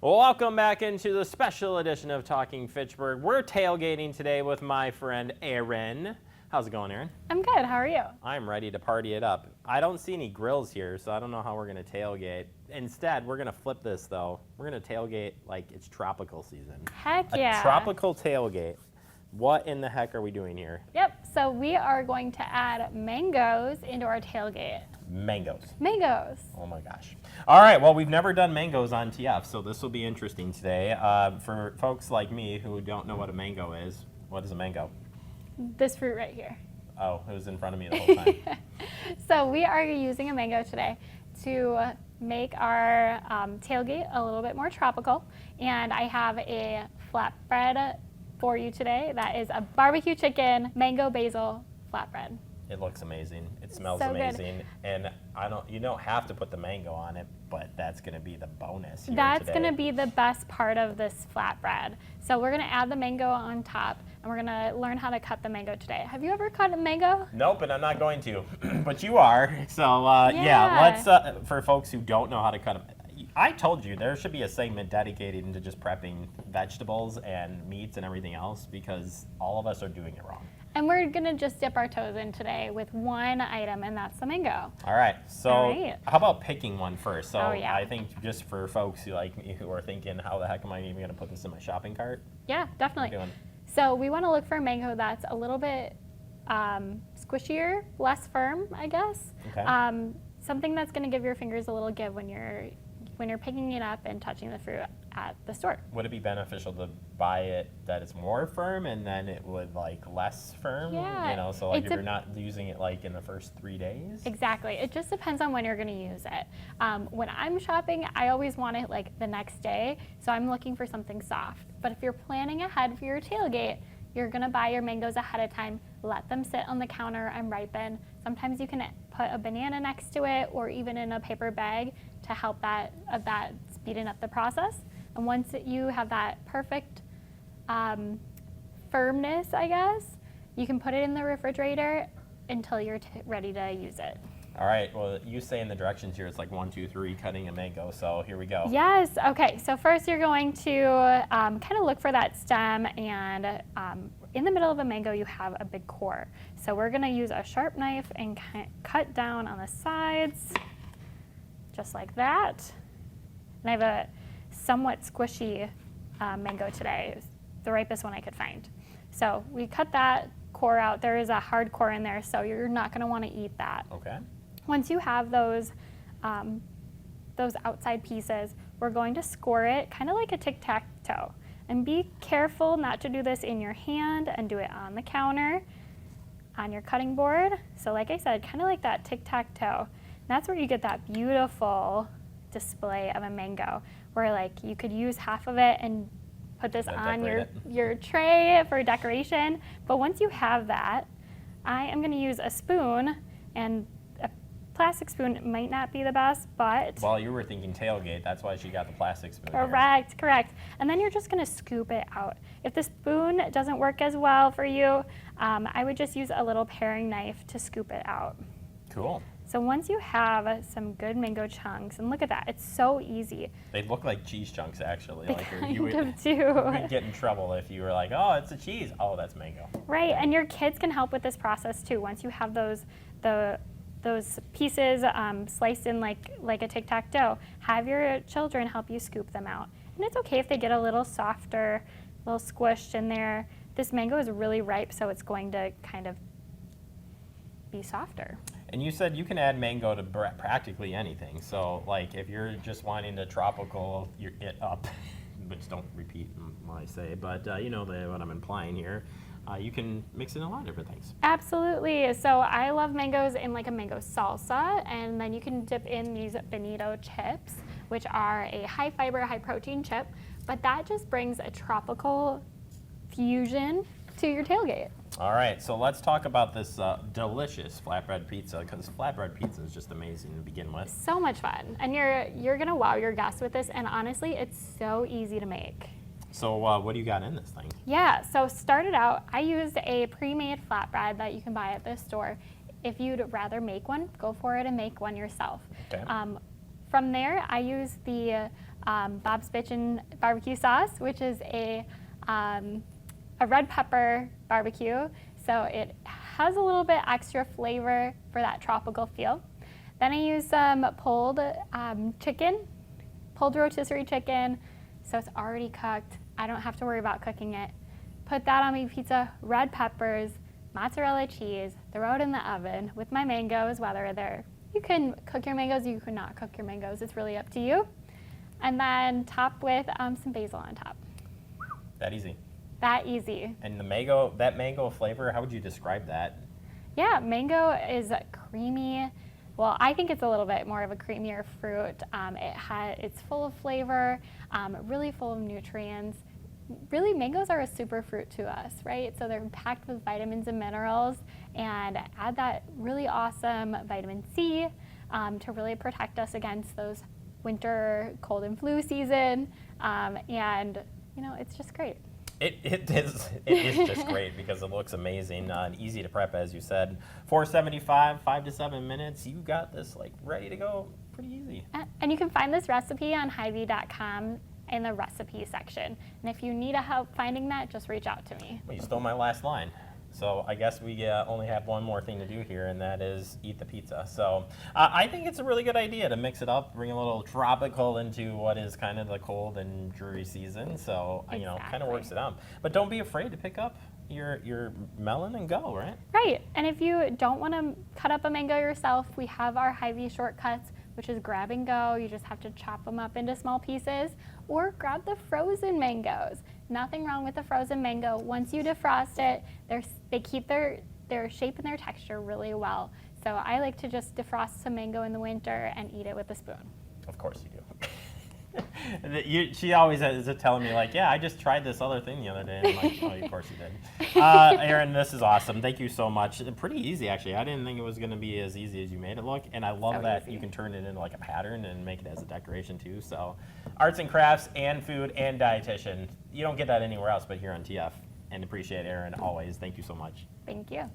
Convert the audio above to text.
Welcome back into the special edition of Talking Fitchburg. We're tailgating today with my friend Aaron. How's it going, Aaron? I'm good. How are you? I'm ready to party it up. I don't see any grills here, so I don't know how we're going to tailgate. Instead, we're going to flip this, though. We're going to tailgate like it's tropical season. Heck yeah. A tropical tailgate. What in the heck are we doing here? Yep. So we are going to add mangoes into our tailgate. Mangoes. Mangoes. Oh my gosh. All right, well, we've never done mangoes on TF, so this will be interesting today. For folks like me who don't know what a mango is, what is a mango? This fruit right here. Oh, it was in front of me the whole time. So we are using a mango today to make our tailgate a little bit more tropical. And I have a flatbread for you today that is a barbecue chicken mango basil flatbread. It looks amazing. It smells So amazing. And you don't have to put the mango on it, but that's going to be the bonus here That's today. going to be the best part of this flatbread. So we're going to add the mango on top, and we're going to learn how to cut the mango today. Have you ever cut a mango? Nope, and I'm not going to, but you are. So yeah, let's, for folks who don't know how to cut them, I told you there should be a segment dedicated into just prepping vegetables and meats and everything else because all of us are doing it wrong. And we're going to just dip our toes in today with one item, and that's the mango. All right. So how about picking one first? So yeah. I think just for folks who like me who are thinking, how the heck am I even going to put this in my shopping cart? Yeah, definitely. So we want to look for a mango that's a little bit squishier, less firm, I guess. Okay. Something that's going to give your fingers a little give when you're picking it up and touching the fruit at the store. Would it be beneficial to buy it that it's more firm and then it would like less firm? Yeah. You know, so like if you're not using it like in the first 3 days? Exactly. It just depends on when you're going to use it. When I'm shopping, I always want it like the next day, so I'm looking for something soft. But if you're planning ahead for your tailgate, you're going to buy your mangoes ahead of time, let them sit on the counter and ripen. Sometimes you can put a banana next to it or even in a paper bag to help that speeding up the process. And once you have that perfect firmness, I guess, you can put it in the refrigerator until you're ready to use it. All right, well, you say in the directions here, it's like 1, 2, 3, cutting a mango, so here we go. Yes, okay, so first you're going to kind of look for that stem, and in the middle of a mango you have a big core. So we're gonna use a sharp knife and cut down on the sides, just like that. And I have a somewhat squishy mango today. It was the ripest one I could find. So we cut that core out. There is a hard core in there, so you're not gonna wanna eat that. Okay. Once you have those outside pieces, we're going to score it kind of like a tic-tac-toe. And be careful not to do this in your hand and do it on the counter, on your cutting board. So like I said, kind of like that tic-tac-toe. That's where you get that beautiful display of a mango, where like you could use half of it and put this on your tray for decoration. But once you have that, I am going to use a spoon, and a plastic spoon might not be the best, but... Well, you were thinking tailgate, that's why she got the plastic spoon. Correct. And then you're just going to scoop it out. If the spoon doesn't work as well for you, I would just use a little paring knife to scoop it out. Cool. So once you have some good mango chunks, and look at that, it's so easy. They look like cheese chunks, actually. They like kind of do. You would get in trouble if you were like, oh, it's a cheese. Oh, that's mango. Right, and your kids can help with this process too. Once you have those pieces sliced in like a tic-tac-toe, have your children help you scoop them out. And it's okay if they get a little softer, a little squished in there. This mango is really ripe, so it's going to kind of be softer. And you said you can add mango to practically anything. So, like, if you're just wanting to tropical it up, which don't repeat what I say, but you know what I'm implying here, you can mix in a lot of different things. Absolutely. So I love mangoes in like a mango salsa, and then you can dip in these bonito chips, which are a high fiber, high protein chip, but that just brings a tropical fusion to your tailgate. All right, so let's talk about this delicious flatbread pizza, because flatbread pizza is just amazing to begin with. So much fun, and you're gonna wow your guests with this, and honestly, it's so easy to make. So what do you got in this thing? Yeah, so started out, I used a pre-made flatbread that you can buy at the store. If you'd rather make one, go for it and make one yourself. Okay. From there, I used the Bob's Bitchin' barbecue sauce, which is a red pepper barbecue. So it has a little bit extra flavor for that tropical feel. Then I use some pulled chicken, pulled rotisserie chicken. So it's already cooked. I don't have to worry about cooking it. Put that on my pizza, red peppers, mozzarella cheese, throw it in the oven with my mangoes, you can cook your mangoes, you can not cook your mangoes. It's really up to you. And then top with some basil on top. That easy. That easy. And that mango flavor, how would you describe that? Yeah, mango is creamy. Well, I think it's a little bit more of a creamier fruit. It's full of flavor, really full of nutrients. Really, mangoes are a super fruit to us, right? So they're packed with vitamins and minerals, and add that really awesome vitamin C to really protect us against those winter cold and flu season. And it's just great. It is just great because it looks amazing and easy to prep, as you said. 475, 5 to 7 minutes. You got this ready to go. Pretty easy. And you can find this recipe on Hy-Vee.com in the recipe section. And if you need help finding that, just reach out to me. Well, you stole my last line. So I guess we only have one more thing to do here, and that is eat the pizza. So I think it's a really good idea to mix it up, bring a little tropical into what is kind of the cold and dreary season. So, kind of works it out. But don't be afraid to pick up your melon and go, right? Right. And if you don't want to cut up a mango yourself, we have our Hy-Vee shortcuts, which is grab and go. You just have to chop them up into small pieces, or grab the frozen mangoes. Nothing wrong with the frozen mango. Once you defrost it, they keep their shape and their texture really well. So I like to just defrost some mango in the winter and eat it with a spoon. Of course you do. She always is telling me yeah, I just tried this other thing the other day. And I'm like, oh, of course you did. Erin, this is awesome. Thank you so much. Pretty easy, actually. I didn't think it was going to be as easy as you made it look. And I love that you can turn it into a pattern and make it as a decoration too. So arts and crafts and food and dietitian. You don't get that anywhere else but here on TF. And appreciate Erin always. Thank you so much. Thank you.